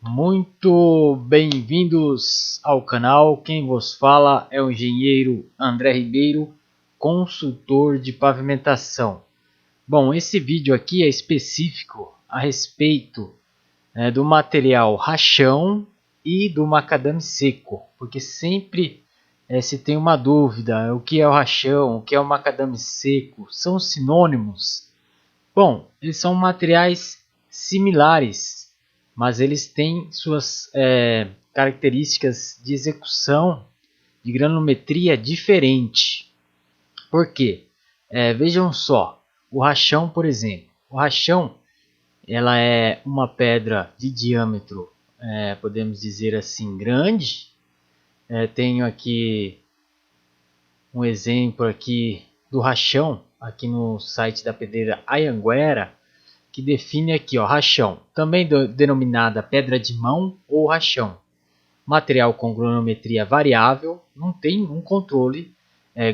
Muito bem-vindos ao canal. Quem vos fala é o engenheiro André Ribeiro, consultor de pavimentação. Bom, esse vídeo aqui é específico a respeito do material rachão e do macadame seco, porque sempre se tem uma dúvida: o que é o rachão, o que é o macadame seco? São sinônimos? Bom, eles são materiais similares, mas eles têm suas características de execução, de granulometria diferente. Por quê? Vejam só, o rachão, por exemplo. O rachão, ela é uma pedra de diâmetro, podemos dizer assim, grande. Tenho aqui um exemplo aqui do rachão, aqui no site da pedreira Anhanguera, que define aqui, ó, rachão, também denominada pedra de mão ou rachão. Material com granulometria variável, não tem um controle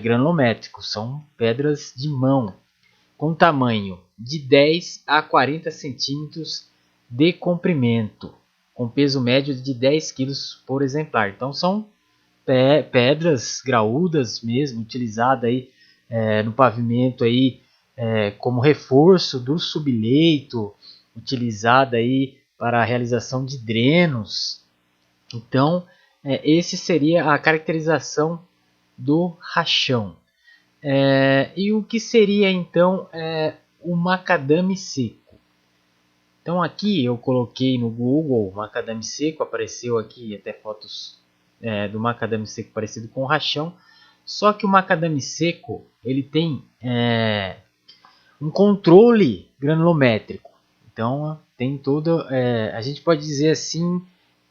granulométrico, são pedras de mão, com tamanho de 10 a 40 centímetros de comprimento, com peso médio de 10 kg por exemplar. Então são pedras graúdas mesmo, utilizada aí no pavimento aí, como reforço do subleito, utilizada aí para a realização de drenos. Então, esse seria a caracterização do rachão. E o que seria então o macadame seco? Então aqui eu coloquei no Google macadame seco, apareceu aqui até fotos do macadame seco parecido com o rachão. Só que o macadame seco ele tem um controle granulométrico. Então tem todo, a gente pode dizer assim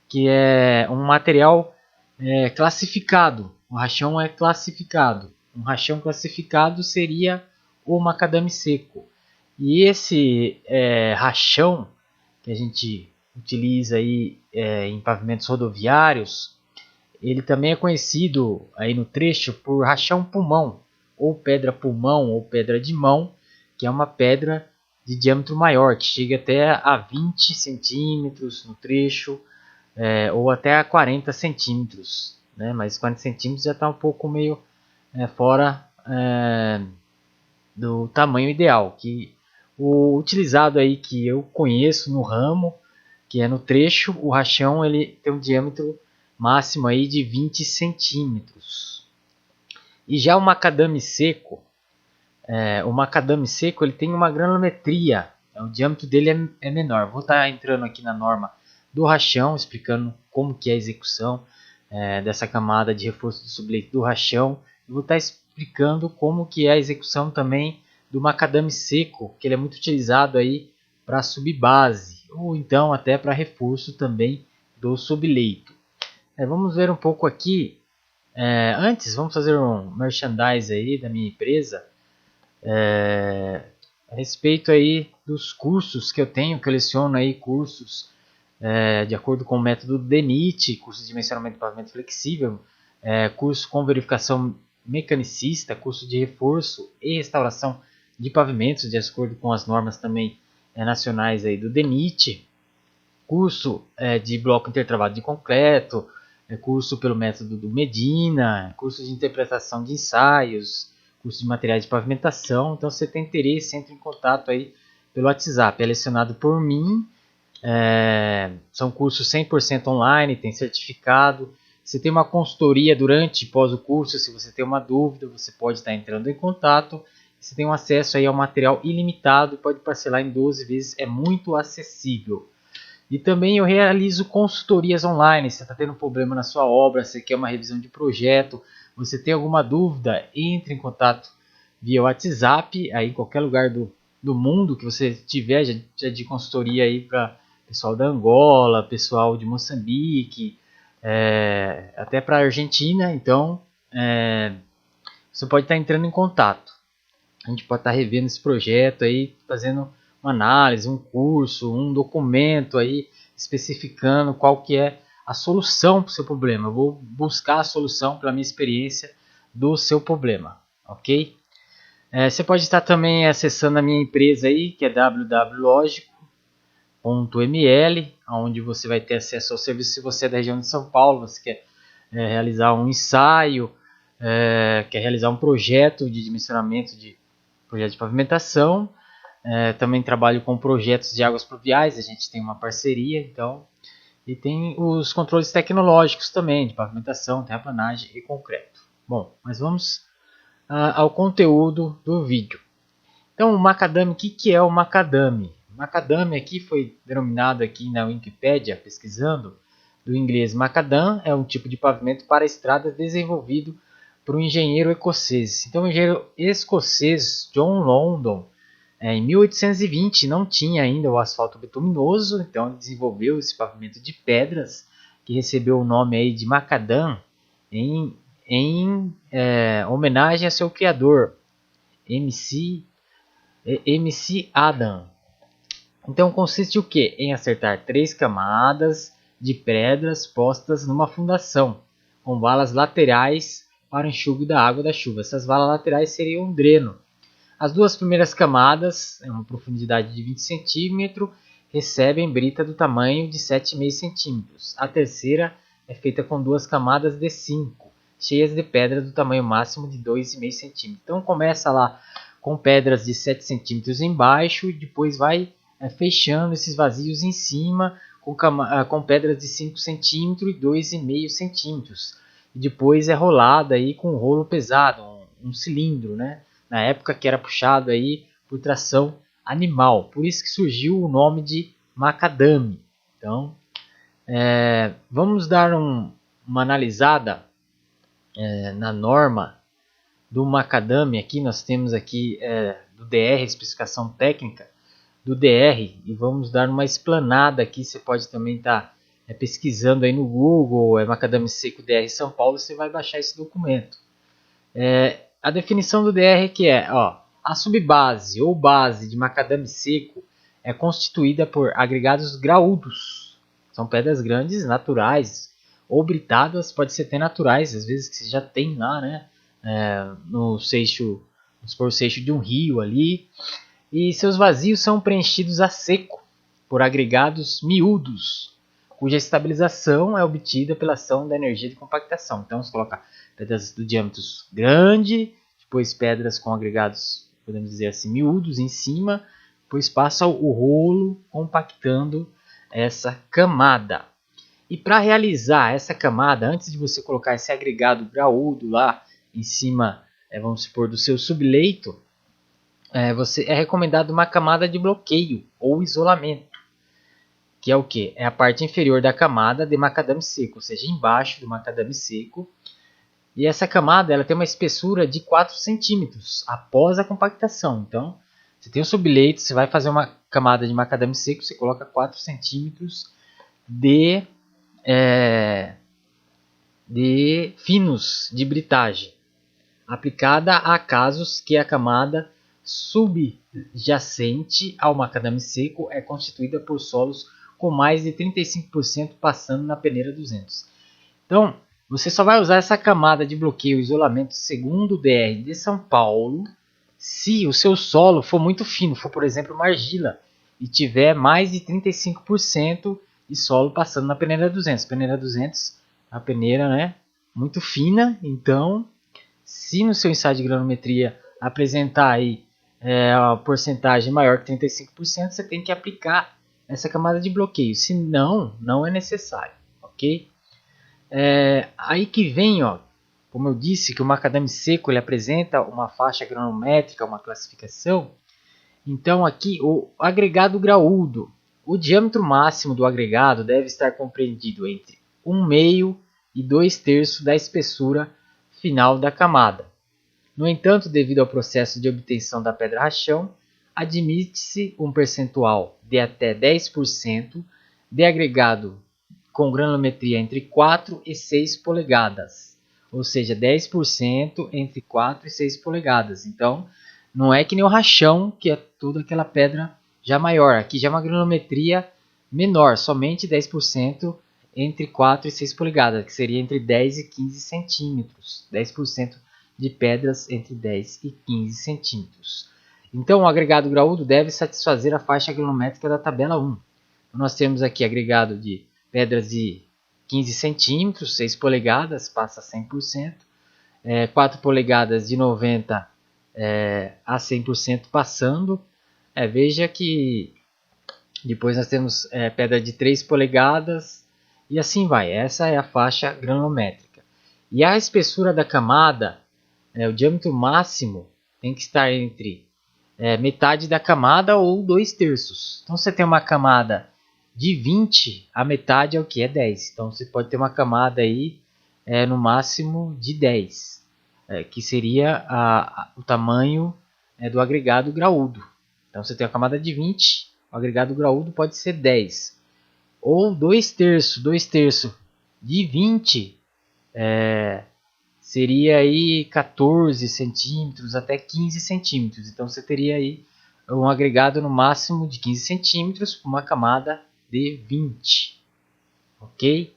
que é um material classificado. O rachão é classificado. Um rachão classificado seria o macadame seco. E esse rachão que a gente utiliza aí em pavimentos rodoviários, ele também é conhecido aí no trecho por rachão pulmão, ou pedra de mão, que é uma pedra de diâmetro maior, que chega até a 20 centímetros no trecho, ou até a 40 centímetros, né? Mas 40 centímetros já está um pouco meio fora do tamanho ideal. Que o utilizado aí que eu conheço no ramo, que é no trecho, o rachão ele tem um diâmetro máximo aí de 20 centímetros. E já o macadame seco, ele tem uma granulometria, o diâmetro dele é menor. Vou estar entrando aqui na norma do rachão, explicando como que é a execução dessa camada de reforço do subleito do rachão. Eu vou estar explicando como que é a execução também do macadame seco, que ele é muito utilizado aí para subbase, ou então até para reforço também do subleito. Vamos ver um pouco aqui. Antes, vamos fazer um merchandise aí da minha empresa a respeito aí dos cursos que eu tenho, que eu leciono aí cursos de acordo com o método DENIT, curso de dimensionamento de pavimento flexível, curso com verificação mecanicista, curso de reforço e restauração de pavimentos, de acordo com as normas também nacionais aí do DENIT, curso de bloco intertravado de concreto, curso pelo método do Medina, curso de interpretação de ensaios, curso de materiais de pavimentação. Então, se você tem interesse, entre em contato aí pelo WhatsApp. É lecionado por mim. São cursos 100% online, tem certificado. Você tem uma consultoria durante e pós o curso. Se você tem uma dúvida, você pode estar entrando em contato. Você tem um acesso aí ao material ilimitado, pode parcelar em 12 vezes, é muito acessível. E também eu realizo consultorias online. Você está tendo um problema na sua obra, você quer uma revisão de projeto, você tem alguma dúvida, entre em contato via WhatsApp, aí em qualquer lugar do mundo que você tiver já de consultoria aí para pessoal da Angola, pessoal de Moçambique, até para a Argentina. Então você pode estar entrando em contato. A gente pode estar revendo esse projeto aí, fazendo uma análise, um curso, um documento aí especificando qual que é a solução para o seu problema. Eu vou buscar a solução pela minha experiência do seu problema, ok? Você pode estar também acessando a minha empresa aí, que é www.logico.ml, onde você vai ter acesso ao serviço se você é da região de São Paulo, você quer realizar um ensaio, quer realizar um projeto de dimensionamento de projeto de pavimentação. Também trabalho com projetos de águas pluviais, a gente tem uma parceria, então, e tem os controles tecnológicos também, de pavimentação, terraplanagem e concreto. Bom, mas vamos ao conteúdo do vídeo. Então, o macadame, o que é o macadame? O macadame aqui foi denominado aqui na Wikipédia, pesquisando, do inglês macadam, é um tipo de pavimento para estradas desenvolvido por um engenheiro escocês. Então, o engenheiro escocês John London, em 1820, não tinha ainda o asfalto bituminoso, então ele desenvolveu esse pavimento de pedras, que recebeu o nome aí de macadam, em homenagem a seu criador, MC Adam. Então consiste o que? Em acertar 3 camadas de pedras postas numa fundação, com valas laterais para o enxugue da água da chuva. Essas valas laterais seriam um dreno. As 2 primeiras camadas, em uma profundidade de 20 cm, recebem brita do tamanho de 7,5 cm. A terceira é feita com 2 camadas de 5, cheias de pedra do tamanho máximo de 2,5 cm. Então começa lá com pedras de 7 cm embaixo e depois vai fechando esses vazios em cima com pedras de 5 cm e 2,5 cm. E depois é rolada aí com um rolo pesado, um cilindro, né? Na época que era puxado aí por tração animal. Por isso que surgiu o nome de macadame. Então, vamos dar uma analisada na norma do macadame. Aqui nós temos aqui do DR, especificação técnica do DR, e vamos dar uma explanada aqui. Você pode também estar pesquisando aí no Google, macadame seco DR São Paulo, você vai baixar esse documento. A definição do DR que a subbase ou base de macadame seco é constituída por agregados graúdos. São pedras grandes, naturais, ou britadas, pode ser até naturais, às vezes que você já tem lá, né? No seixo, o seixo de um rio ali. E seus vazios são preenchidos a seco por agregados miúdos, cuja estabilização é obtida pela ação da energia de compactação. Então, você coloca pedras do diâmetro grande, depois pedras com agregados, podemos dizer assim, miúdos em cima, depois passa o rolo compactando essa camada. E para realizar essa camada, antes de você colocar esse agregado graúdo lá em cima, vamos supor, do seu subleito, é recomendado uma camada de bloqueio ou isolamento, que é o que? É a parte inferior da camada de macadame seco, ou seja, embaixo do macadame seco. E essa camada ela tem uma espessura de 4 centímetros após a compactação. Então, você tem um subleito, você vai fazer uma camada de macadame seco, você coloca 4 centímetros de finos de britagem, aplicada a casos que a camada subjacente ao macadame seco é constituída por solos com mais de 35% passando na peneira 200. Então, você só vai usar essa camada de bloqueio e isolamento segundo o DR de São Paulo se o seu solo for muito fino, for por exemplo uma argila, e tiver mais de 35% de solo passando na peneira 200. Peneira 200 é uma peneira, né, muito fina, então se no seu ensaio de granometria apresentar aí a porcentagem maior que 35%, você tem que aplicar essa camada de bloqueio, senão não é necessário, ok? Aí que vem, como eu disse, que o macadame seco ele apresenta uma faixa granométrica, uma classificação. Então aqui o agregado graúdo, o diâmetro máximo do agregado deve estar compreendido entre 1/2 e 2/3 da espessura final da camada. No entanto, devido ao processo de obtenção da pedra rachão, admite-se um percentual de até 10% de agregado com granometria entre 4 e 6 polegadas, ou seja, 10% entre 4 e 6 polegadas. Então, não é que nem o rachão, que é toda aquela pedra já maior. Aqui já é uma granometria menor, somente 10% entre 4 e 6 polegadas, que seria entre 10 e 15 centímetros. 10% de pedras entre 10 e 15 centímetros. Então, o agregado graúdo deve satisfazer a faixa granométrica da tabela 1. Nós temos aqui agregado de pedras de 15 centímetros, 6 polegadas, passa 100%. 4 polegadas de 90 a 100% passando. Veja que depois nós temos pedra de 3 polegadas e assim vai. Essa é a faixa granulométrica. E a espessura da camada, o diâmetro máximo tem que estar entre metade da camada ou 2/3. Então você tem uma camada de 20, a metade é o que? É 10. Então você pode ter uma camada aí no máximo de 10, que seria o tamanho do agregado graúdo. Então você tem a camada de 20, o agregado graúdo pode ser 10. Ou 2/3, 2/3 de 20 seria aí 14 centímetros até 15 centímetros. Então você teria aí um agregado no máximo de 15 centímetros com uma camada de 20. Ok?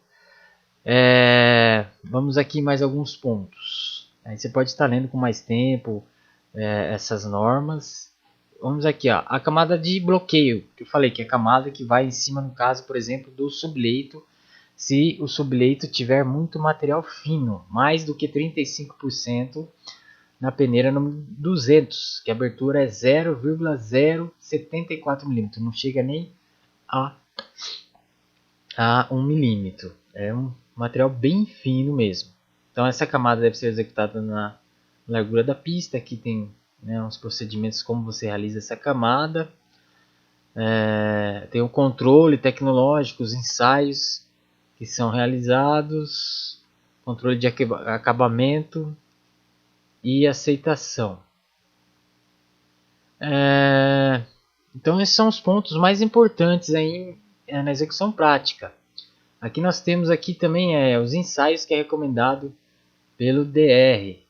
Vamos aqui mais alguns pontos. Aí você pode estar lendo com mais tempo essas normas. Vamos aqui, ó, a camada de bloqueio, que eu falei que é a camada que vai em cima, no caso, por exemplo, do subleito, se o subleito tiver muito material fino, mais do que 35% na peneira número 200, que a abertura é 0,074 mm, não chega nem a 1 milímetro. É um material bem fino mesmo. Então essa camada deve ser executada na largura da pista. Aqui tem uns procedimentos como você realiza essa camada. Tem o controle tecnológico, os ensaios que são realizados, controle de acabamento e aceitação. Então esses são os pontos mais importantes aí na execução prática. Aqui nós temos aqui também os ensaios que é recomendado pelo DNR.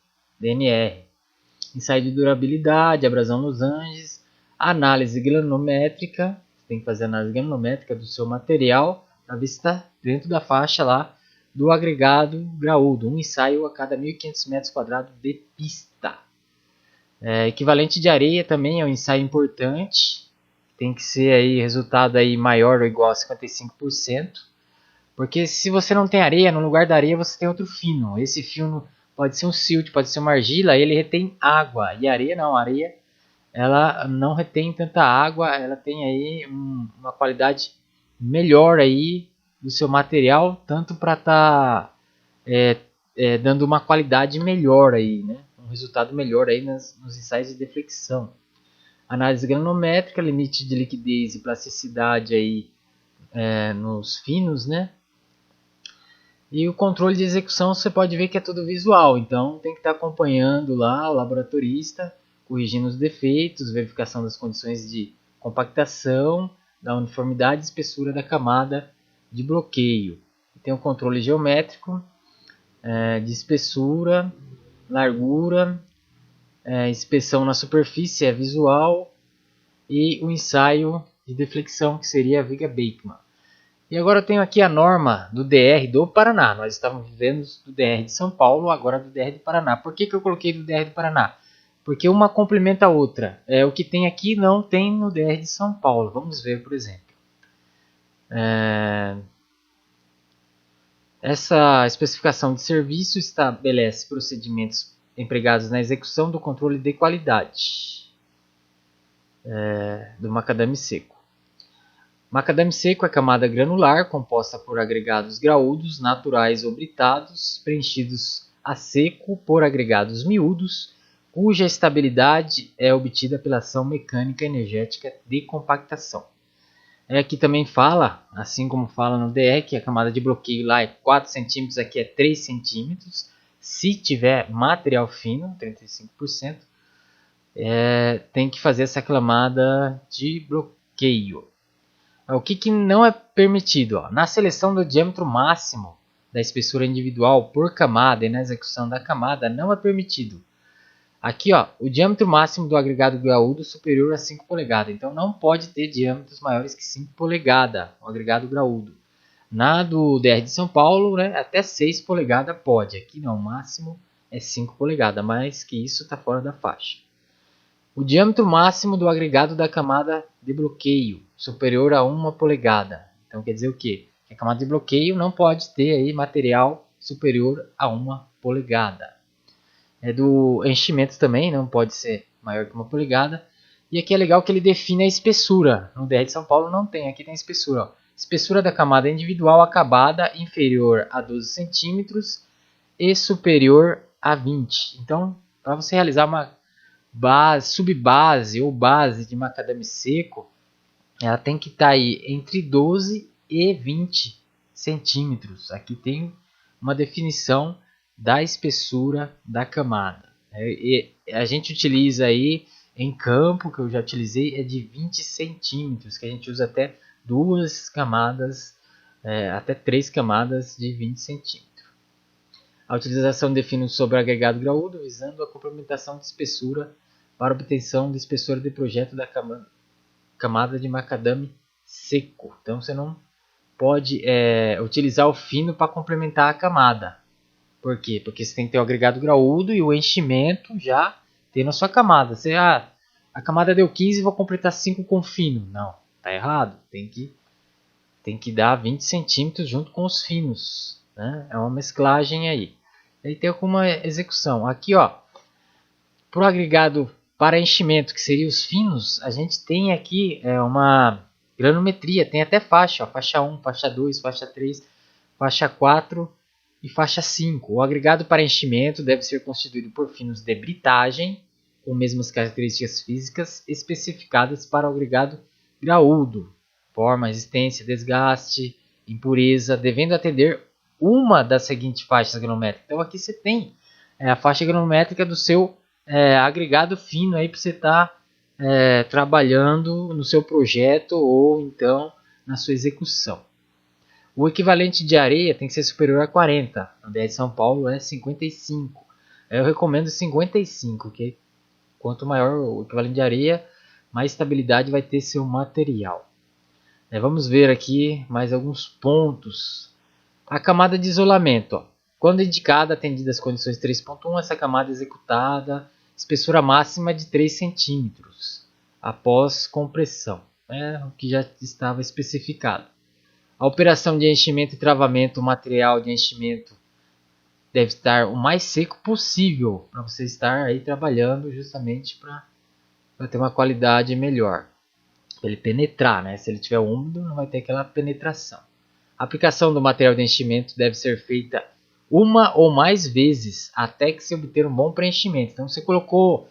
Ensaio de durabilidade, abrasão nos Andes, análise granulométrica. Você tem que fazer a análise granulométrica do seu material para ver se está dentro da faixa lá do agregado graúdo. Um ensaio a cada 1.500 metros quadrados de pista. Equivalente de areia também é um ensaio importante. Tem que ser aí resultado aí maior ou igual a 55%. Porque se você não tem areia, no lugar da areia você tem outro fino. Esse fino pode ser um silt, pode ser uma argila, ele retém água. E a areia não, a areia ela não retém tanta água, ela tem aí uma qualidade melhor aí do seu material, tanto para estar dando uma qualidade melhor aí, né? Um resultado melhor aí nos ensaios de deflexão. Análise granulométrica, limite de liquidez e plasticidade aí nos finos, né? E o controle de execução você pode ver que é tudo visual, então tem que estar acompanhando lá o laboratorista, corrigindo os defeitos, verificação das condições de compactação, da uniformidade e espessura da camada de bloqueio. Tem o controle geométrico de espessura, largura, inspeção na superfície é visual e o ensaio de deflexão que seria a viga Bachmann. E agora eu tenho aqui a norma do DR do Paraná. Nós estávamos vendo do DR de São Paulo, agora do DR do Paraná. Por que eu coloquei do DR do Paraná? Porque uma complementa a outra. O que tem aqui não tem no DR de São Paulo. Vamos ver, por exemplo. Essa especificação de serviço estabelece procedimentos empregados na execução do controle de qualidade do macadame seco. Macadame seco é camada granular composta por agregados graúdos naturais ou britados, preenchidos a seco por agregados miúdos, cuja estabilidade é obtida pela ação mecânica energética de compactação. Aqui também fala, assim como fala no DE, que a camada de bloqueio lá é 4 cm, aqui é 3 cm. Se tiver material fino, 35%, tem que fazer essa camada de bloqueio. O que não é permitido? Na seleção do diâmetro máximo da espessura individual por camada e na execução da camada, não é permitido. Aqui, o diâmetro máximo do agregado graúdo superior a 5 polegadas. Então, não pode ter diâmetros maiores que 5 polegadas, o agregado graúdo. Na do DR de São Paulo, até 6 polegadas pode. Aqui não, o máximo é 5 polegadas, mais que isso está fora da faixa. O diâmetro máximo do agregado da camada de bloqueio, superior a 1 polegada. Então quer dizer o quê? Que a camada de bloqueio não pode ter aí material superior a 1 polegada. Do enchimento também não pode ser maior que 1 polegada. E aqui é legal que ele define a espessura. No DR de São Paulo não tem, aqui tem espessura. Ó. Espessura da camada individual acabada inferior a 12 centímetros e superior a 20. Então, para você realizar uma base, subbase ou base de macadame seco, ela tem que estar aí entre 12 e 20 centímetros. Aqui tem uma definição da espessura da camada. E a gente utiliza aí em campo, que eu já utilizei, é de 20 centímetros, que a gente usa até 2 camadas, até 3 camadas de 20 centímetros. A utilização define sobre o agregado graúdo, visando a complementação de espessura para obtenção de espessura de projeto da camada de macadame seco. Então você não pode utilizar o fino para complementar a camada. Por quê? Porque você tem que ter o agregado graúdo e o enchimento já ter na sua camada. Você, a camada deu 15, vou completar 5 com fino. Não, tá errado. Tem que dar 20 centímetros junto com os finos. Né? É uma mesclagem aí. Aí tem alguma execução. Aqui, ó, para o agregado para enchimento, que seria os finos, a gente tem aqui uma granometria. Tem até faixa, ó, faixa 1, faixa 2, faixa 3, faixa 4 e faixa 5. O agregado para enchimento deve ser constituído por finos de britagem, com mesmas características físicas especificadas para o agregado graúdo. Forma, resistência, desgaste, impureza, devendo atender uma das seguintes faixas granométricas. Então aqui você tem a faixa granométrica do seu agregado fino aí para você estar trabalhando no seu projeto ou então na sua execução. O equivalente de areia tem que ser superior a 40. No DR de São Paulo é 55. Eu recomendo 55, que quanto maior o equivalente de areia, mais estabilidade vai ter seu material. Vamos ver aqui mais alguns pontos. A camada de isolamento. Ó. Quando indicada, atendida as condições 3.1, essa camada é executada, espessura máxima de 3 centímetros, após compressão, o que já estava especificado. A operação de enchimento e travamento, o material de enchimento deve estar o mais seco possível, para você estar aí trabalhando justamente para ter uma qualidade melhor. Para ele penetrar, né? Se ele estiver úmido, não vai ter aquela penetração. A aplicação do material de enchimento deve ser feita uma ou mais vezes até que se obter um bom preenchimento. Então você colocou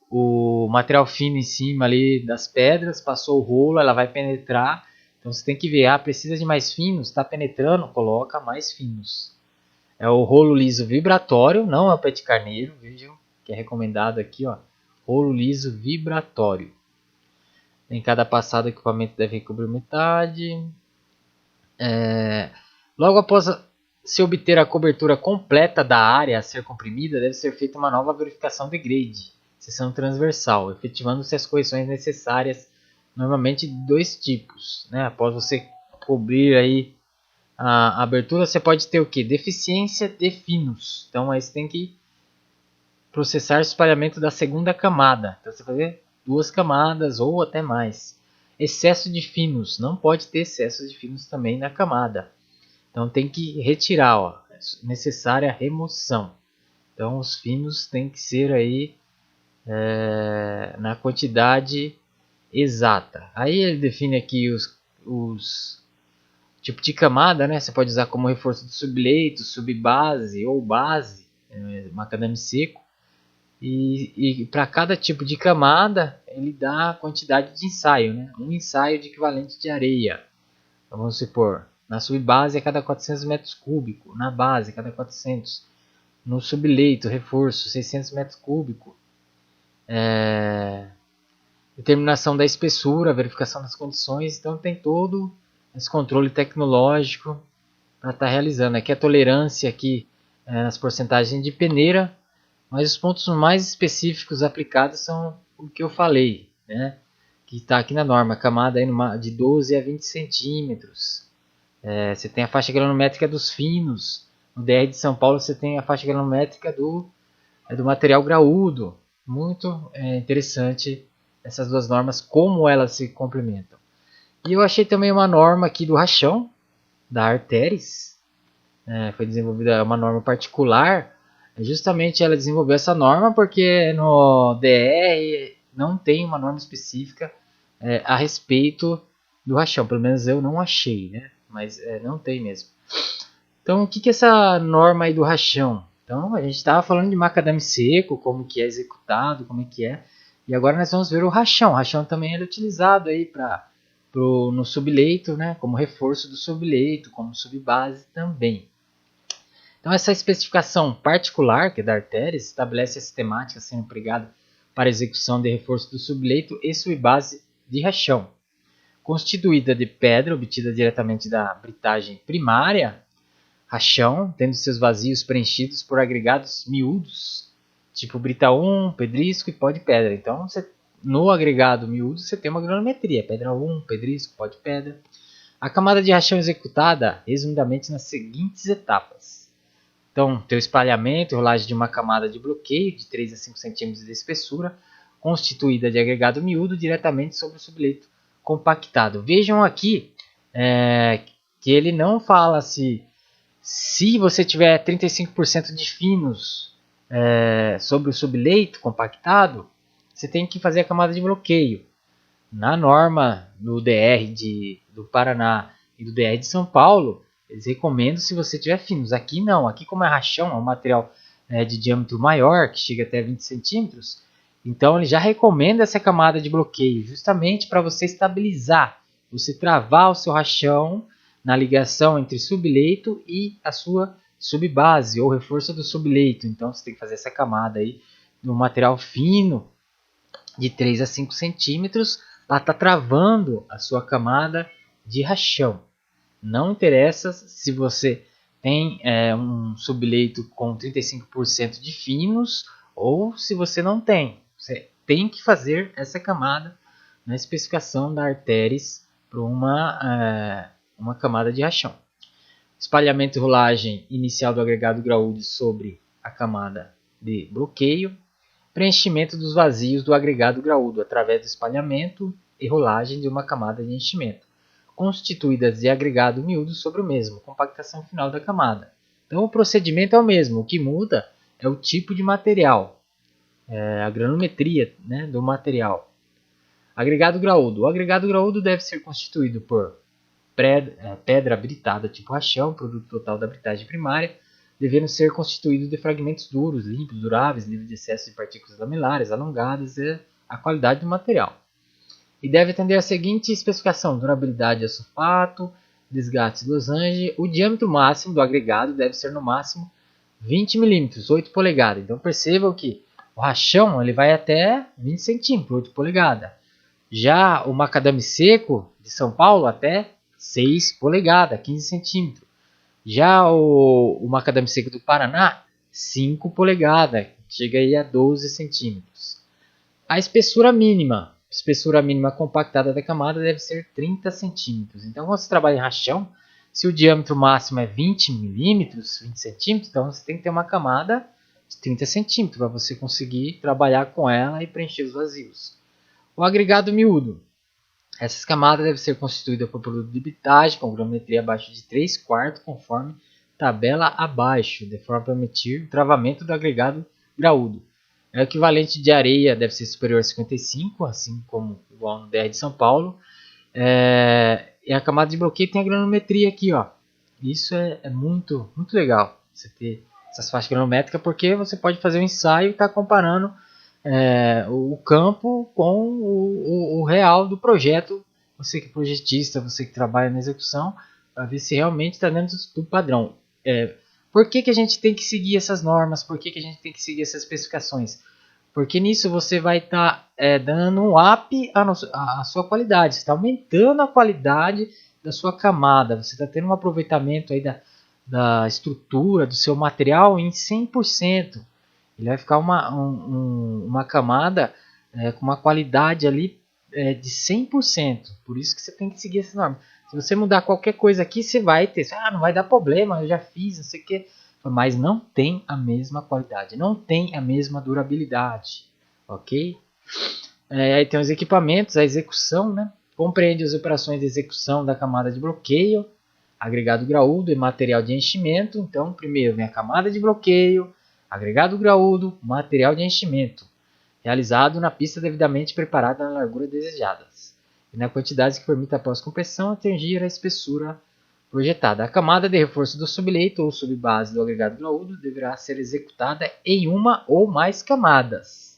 o material fino em cima ali das pedras, passou o rolo, ela vai penetrar. Então você tem que ver, precisa de mais finos, está penetrando, coloca mais finos. É o rolo liso vibratório, não é o pé de carneiro, vejam que é recomendado aqui, ó, rolo liso vibratório. Em cada passada o equipamento deve recobrir metade. Logo após se obter a cobertura completa da área a ser comprimida, deve ser feita uma nova verificação de grade, seção transversal, efetivando-se as correções necessárias, normalmente de 2 tipos. Né? Após você cobrir aí a abertura, você pode ter o que? Deficiência de finos. Então aí você tem que processar o espalhamento da segunda camada. Então você vai fazer 2 camadas ou até mais. Excesso de finos. Não pode ter excesso de finos também na camada. Então tem que retirar, ó, necessária remoção. Então os finos tem que ser aí na quantidade exata. Aí ele define aqui os tipos de camada, né? Você pode usar como reforço de subleito, subbase ou base, macadame seco. E para cada tipo de camada ele dá a quantidade de ensaio, né? Um ensaio de equivalente de areia. Então, vamos supor, na subbase a cada 400 metros cúbicos, na base a cada 400, no subleito, reforço, 600 metros cúbicos. Determinação da espessura, verificação das condições, então tem todo esse controle tecnológico para estar realizando. Aqui a tolerância aqui nas porcentagens de peneira, mas os pontos mais específicos aplicados são o que eu falei, né? Que está aqui na norma, camada aí de 12 a 20 centímetros. Você tem a faixa granométrica dos finos. No DR de São Paulo você tem a faixa granométrica do material graúdo. Muito interessante essas duas normas, como elas se complementam. E eu achei também uma norma aqui do rachão, da Arteris. Foi desenvolvida uma norma particular. Justamente ela desenvolveu essa norma porque no DR não tem uma norma específica a respeito do rachão. Pelo menos eu não achei, né? Mas não tem mesmo. Então, o que é essa norma aí do rachão? Então, a gente estava falando de macadame seco, como que é executado, como é que é. E agora nós vamos ver o rachão. O rachão também é utilizado aí no subleito, né? Como reforço do subleito, como subbase também. Então, essa especificação particular, que é da Arteris, estabelece a sistemática sendo empregada para execução de reforço do subleito e subbase de rachão. Constituída de pedra obtida diretamente da britagem primária, rachão, tendo seus vazios preenchidos por agregados miúdos, tipo brita 1, pedrisco e pó de pedra. Então, no agregado miúdo, você tem uma granulometria, pedra 1, pedrisco, pó de pedra. A camada de rachão executada, resumidamente, nas seguintes etapas. Então, tem o espalhamento e rolagem de uma camada de bloqueio de 3 a 5 cm de espessura, constituída de agregado miúdo diretamente sobre o subleito compactado. Vejam aqui que ele não fala se você tiver 35% de finos sobre o subleito compactado, você tem que fazer a camada de bloqueio. Na norma do DR do Paraná e do DR de São Paulo, eles recomendam se você tiver finos. Aqui não, aqui como é rachão, é um material de diâmetro maior, que chega até 20 centímetros, então ele já recomenda essa camada de bloqueio, justamente para você estabilizar, você travar o seu rachão na ligação entre subleito e a sua subbase, ou reforço do subleito. Então você tem que fazer essa camada aí de um material fino, de 3 a 5 centímetros, ela está travando a sua camada de rachão. Não interessa se você tem um subleito com 35% de finos ou se você não tem. Você tem que fazer essa camada na especificação da Arteris para uma camada de rachão. Espalhamento e rolagem inicial do agregado graúdo sobre a camada de bloqueio. Preenchimento dos vazios do agregado graúdo através do espalhamento e rolagem de uma camada de enchimento, constituídas de agregado miúdo sobre o mesmo, compactação final da camada. Então o procedimento é o mesmo, o que muda é o tipo de material, a granulometria, né, do material. Agregado graúdo. O agregado graúdo deve ser constituído por pedra britada tipo rachão, produto total da britagem primária, devendo ser constituído de fragmentos duros, limpos, duráveis, livres de excesso de partículas lamelares, alongadas e a qualidade do material. E deve atender a seguinte especificação: durabilidade a sulfato, desgaste losange. O diâmetro máximo do agregado deve ser no máximo 20 mm, 8 polegadas. Então percebam que o rachão ele vai até 20 cm, 8 polegadas. Já o macadame seco de São Paulo até 6 polegadas, 15 centímetros. Já o macadame seco do Paraná, 5 polegadas, chega aí a 12 centímetros. A espessura mínima compactada da camada deve ser 30 centímetros. Então, quando você trabalha em rachão, se o diâmetro máximo é 20 milímetros, 20 centímetros, então você tem que ter uma camada de 30 centímetros para você conseguir trabalhar com ela e preencher os vazios. O agregado miúdo. Essas camadas devem ser constituídas por produto de bitagem com granulometria abaixo de 3/4, conforme tabela abaixo, de forma a permitir o travamento do agregado graúdo. O equivalente de areia deve ser superior a 55, assim como igual no DR de São Paulo. E a camada de bloqueio tem a granulometria aqui, ó. Isso é muito, muito legal, você ter essas faixas granulométricas, porque você pode fazer um ensaio e estar comparando o campo com o real do projeto. Você que é projetista, você que trabalha na execução, para ver se realmente está dentro do padrão. Por que a gente tem que seguir essas normas? Por que a gente tem que seguir essas especificações? Porque nisso você vai estar dando um up à sua qualidade. Você está aumentando a qualidade da sua camada. Você está tendo um aproveitamento aí da estrutura, do seu material em 100%. Ele vai ficar uma camada com uma qualidade ali de 100%. Por isso que você tem que seguir essa norma. Se você mudar qualquer coisa aqui, você vai ter. Não vai dar problema, eu já fiz, não sei o que. Mas não tem a mesma qualidade, não tem a mesma durabilidade. ok? Aí tem os equipamentos, a execução, né? Compreende as operações de execução da camada de bloqueio, agregado graúdo e material de enchimento. Então, primeiro vem a camada de bloqueio, agregado graúdo, material de enchimento, realizado na pista devidamente preparada na largura desejada e na quantidade que permita após compressão atingir a espessura projetada. A camada de reforço do subleito ou subbase do agregado graúdo deverá ser executada em uma ou mais camadas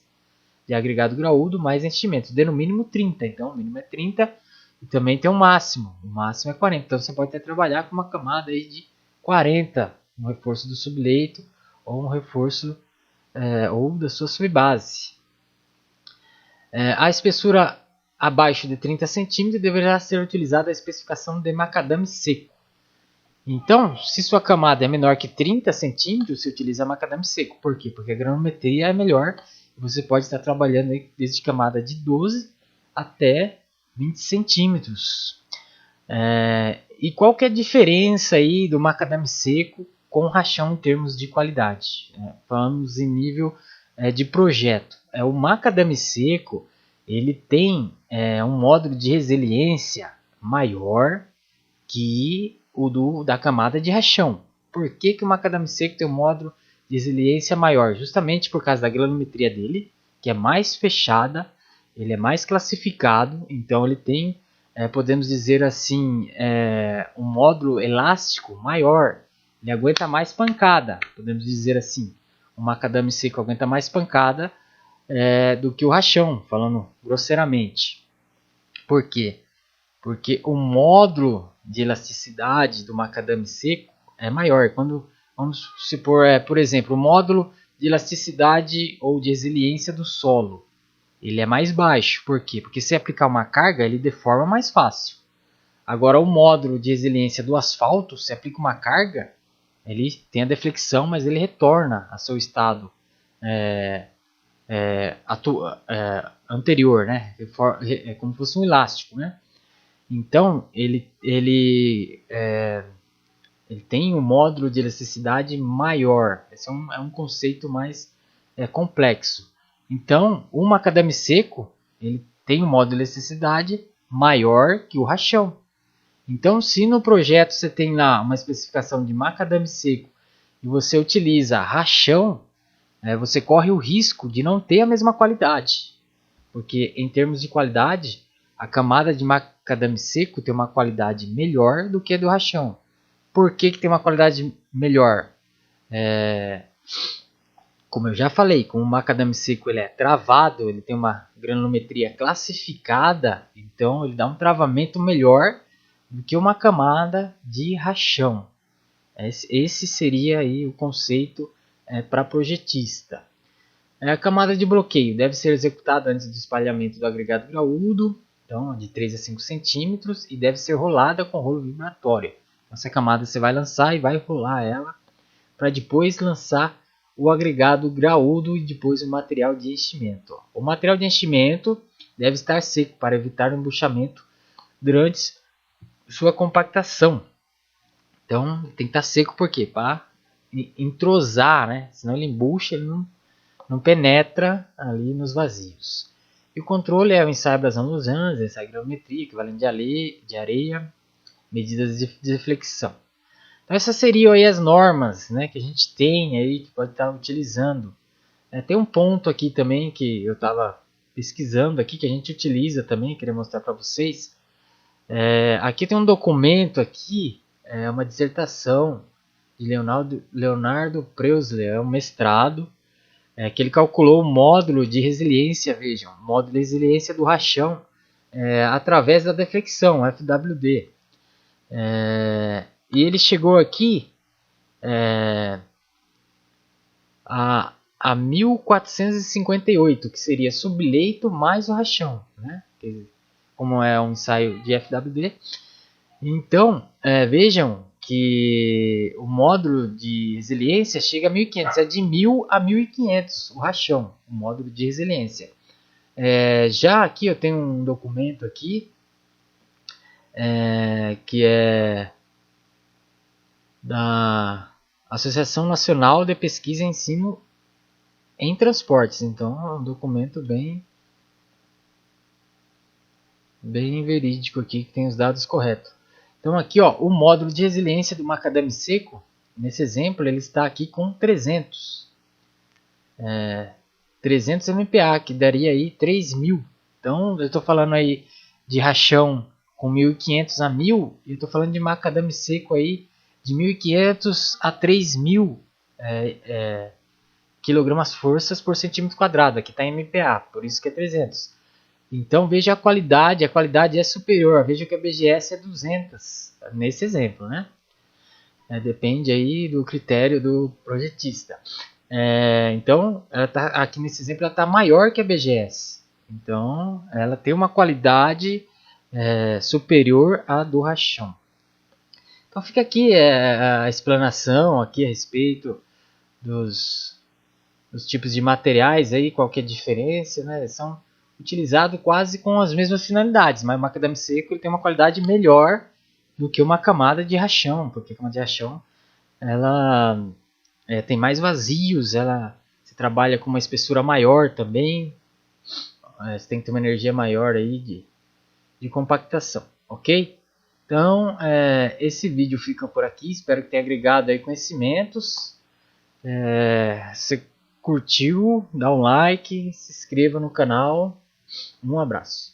de agregado graúdo mais enchimento, de no mínimo 30. Então, o mínimo é 30 e também tem um máximo. O máximo é 40. Então, você pode até trabalhar com uma camada aí de 40, um reforço do subleito ou um reforço ou da sua subbase. A espessura abaixo de 30 cm deverá ser utilizada a especificação de macadame seco. Então, se sua camada é menor que 30 cm, você utiliza macadame seco. Por quê? Porque a granometria é melhor. Você pode estar trabalhando aí desde camada de 12 até 20 centímetros. E qual que é a diferença aí do macadame seco com rachão em termos de qualidade? Falamos em nível de projeto. O macadame seco ele tem um módulo de resiliência maior que o da camada de rachão. Por que o macadame seco tem um módulo de resiliência maior? Justamente por causa da granometria dele, que é mais fechada, ele é mais classificado, então ele tem, podemos dizer assim, um módulo elástico maior, ele aguenta mais pancada, podemos dizer assim. O macadame seco aguenta mais pancada do que o rachão, falando grosseiramente. Por quê? Porque o módulo de elasticidade do macadame seco é maior. Vamos supor, por exemplo, o módulo de elasticidade ou de resiliência do solo, ele é mais baixo. Por quê? Porque se aplicar uma carga, ele deforma mais fácil. Agora, o módulo de resiliência do asfalto, se aplica uma carga, ele tem a deflexão, mas ele retorna a seu estado anterior, né? É como se fosse um elástico, né? Então, ele tem um módulo de elasticidade maior. Esse é um conceito mais complexo. Então, o macadame seco ele tem um módulo de elasticidade maior que o rachão. Então, se no projeto você tem lá uma especificação de macadame seco e você utiliza rachão, você corre o risco de não ter a mesma qualidade. Porque em termos de qualidade, a camada de macadame seco tem uma qualidade melhor do que a do rachão. Por que tem uma qualidade melhor? Como eu já falei, como o macadame seco ele é travado, ele tem uma granulometria classificada, então ele dá um travamento melhor do que uma camada de rachão. Esse seria aí o conceito para projetista. A camada de bloqueio deve ser executada antes do espalhamento do agregado graúdo, então de 3 a 5 centímetros, e deve ser rolada com rolo vibratório. Essa camada você vai lançar e vai rolar ela para depois lançar o agregado graúdo e depois o material de enchimento. O material de enchimento deve estar seco para evitar o embuchamento durante sua compactação. Então tem que estar seco por quê? Para entrosar, né? Senão ele embucha, ele não penetra ali nos vazios. E o controle é o ensaio abrasão dos anos, ensaio de granulometria, equivalente de areia, medidas de deflexão. Então essas seriam aí as normas, né, que a gente tem aí, que pode estar utilizando. Tem um ponto aqui também que eu estava pesquisando aqui, que a gente utiliza também, queria mostrar para vocês. Aqui tem um documento aqui, uma dissertação de Leonardo Preusler, um mestrado, que ele calculou o módulo de resiliência, vejam, módulo de resiliência do rachão através da deflexão, FWD. E ele chegou aqui a 1458, que seria subleito mais o rachão, né? Como é um ensaio de FWD. Então, vejam que o módulo de resiliência chega a 1500, é de 1000 a 1500 o rachão, o módulo de resiliência. Já aqui eu tenho um documento aqui, que é da Associação Nacional de Pesquisa e Ensino em transportes. Então é um documento bem verídico aqui, que tem os dados corretos. Então aqui, ó, o módulo de resiliência do macadame seco, nesse exemplo, ele está aqui com 300 MPa, que daria aí 3.000. Então eu estou falando aí de rachão com 1.500 a 1.000, e eu estou falando de macadame seco aí de 1.500 a 3.000 quilogramas forças por centímetro quadrado. Aqui está em MPa, por isso que é 300. Então veja a qualidade é superior. Veja que a BGS é 200 nesse exemplo, né? Depende aí do critério do projetista. Então ela tá, aqui nesse exemplo ela está maior que a BGS. Então ela tem uma qualidade superior à do rachão. Então fica aqui a explanação aqui a respeito dos tipos de materiais aí, qual que é a diferença, né? São utilizados quase com as mesmas finalidades, mas o macadame seco ele tem uma qualidade melhor do que uma camada de rachão, porque a camada de rachão ela tem mais vazios, você trabalha com uma espessura maior também, você tem que ter uma energia maior aí de compactação, ok? Então esse vídeo fica por aqui, espero que tenha agregado aí conhecimentos. Se curtiu, dá um like, se inscreva no canal. Um abraço.